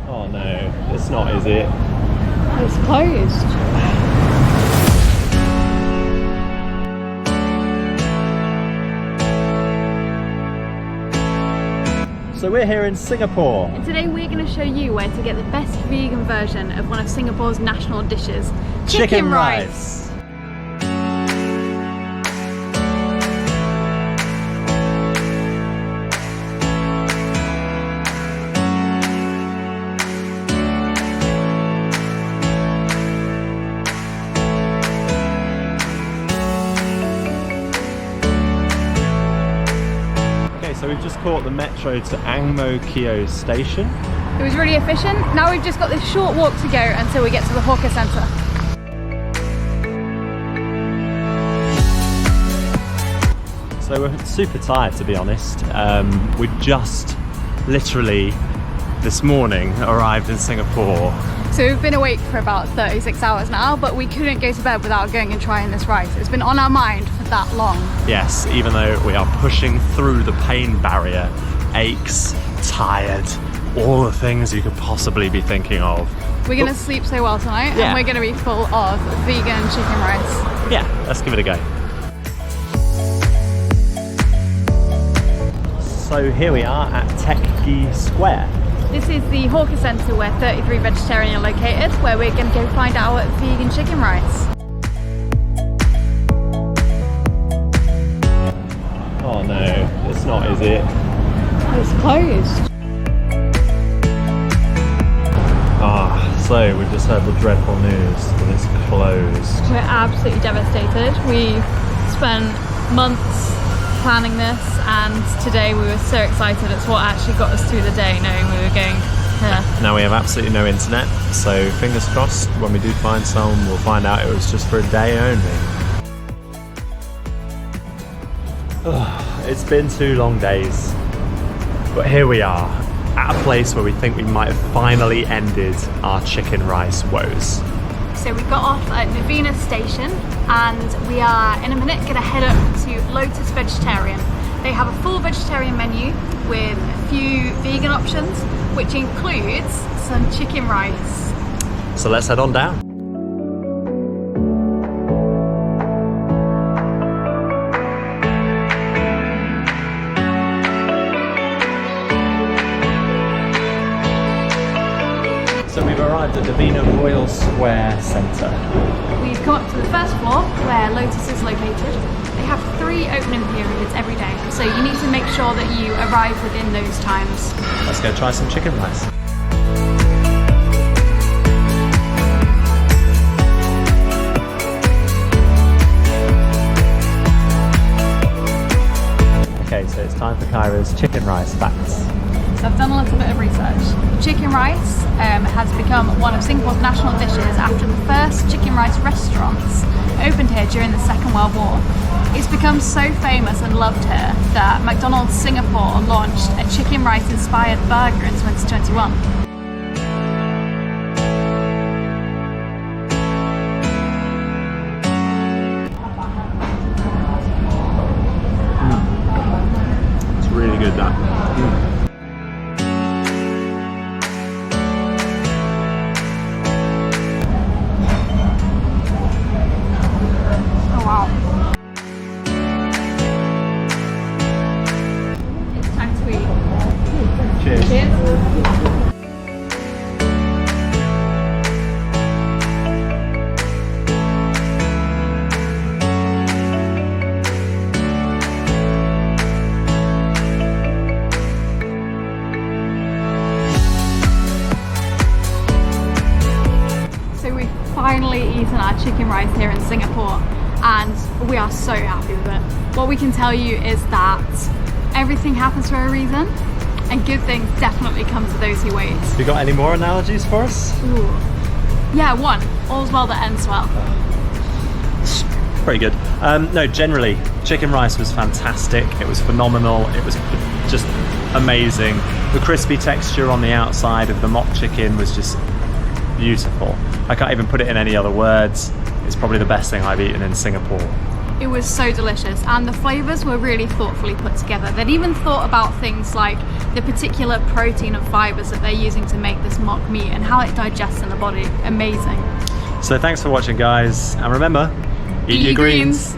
Oh no, it's not, is it? It's closed. So we're here in Singapore. And today we're going to show you where to get the best vegan version of one of Singapore's national dishes, chicken rice. So we've just caught the metro to Ang Mo Kio station. It was really efficient. Now we've just got this short walk to go until we get to the hawker centre. So we're super tired, to be honest. We just literally this morning arrived in Singapore. So we've been awake for about 36 hours now, but we couldn't go to bed without going and trying this rice. It's been on our mind for that long. Yes, even though we are pushing through the pain barrier, aches, tired, all the things you could possibly be thinking of. We're going to sleep so well tonight, and we're going to be full of vegan chicken rice. Yeah, let's give it a go. So here we are at Tek Gi Square. This is the hawker centre where 33 Vegetarian are located, where we're going to go find our vegan chicken rice. Oh no, it's not, is it? It's closed. So we've just heard the dreadful news that it's closed. We're absolutely devastated. We spent months planning this, and today we were so excited. It's what actually got us through the day, knowing we were going here. Now we have absolutely no internet, so fingers crossed when we do find some, we'll find out it was just for a day only. It's been 2 long days, but here we are at a place where we think we might have finally ended our chicken rice woes. So we got off at Novena station, and we are in a minute going to head up to Lotus Vegetarian. They have a full vegetarian menu with a few vegan options, which includes some chicken rice. So let's head on down. So we've arrived at Novena Royal Square Centre. We've come up to the first floor where Lotus is located. They have 3 opening periods every day, so you need to make sure that you arrive within those times. Let's go try some chicken rice. Okay, so it's time for Kyra's chicken rice facts. So I've done a little bit of research. Chicken rice has become one of Singapore's national dishes after the first chicken rice restaurants opened here during the Second World War. It's become so famous and loved here that McDonald's Singapore launched a chicken rice inspired burger in 2021. It's really good, that. Finally eaten our chicken rice here in Singapore, and we are so happy with it. What we can tell you is that everything happens for a reason, and good things definitely come to those who wait. You got any more analogies for us? Ooh. Yeah, one. All's well that ends well. Pretty good. No, generally, chicken rice was fantastic. It was phenomenal. It was just amazing. The crispy texture on the outside of the mock chicken was just beautiful. I can't even put it in any other words. It's probably the best thing I've eaten in Singapore. It was so delicious, and the flavours were really thoughtfully put together. They'd even thought about things like the particular protein and fibres that they're using to make this mock meat and how it digests in the body. Amazing. So thanks for watching, guys, and remember, eat your greens.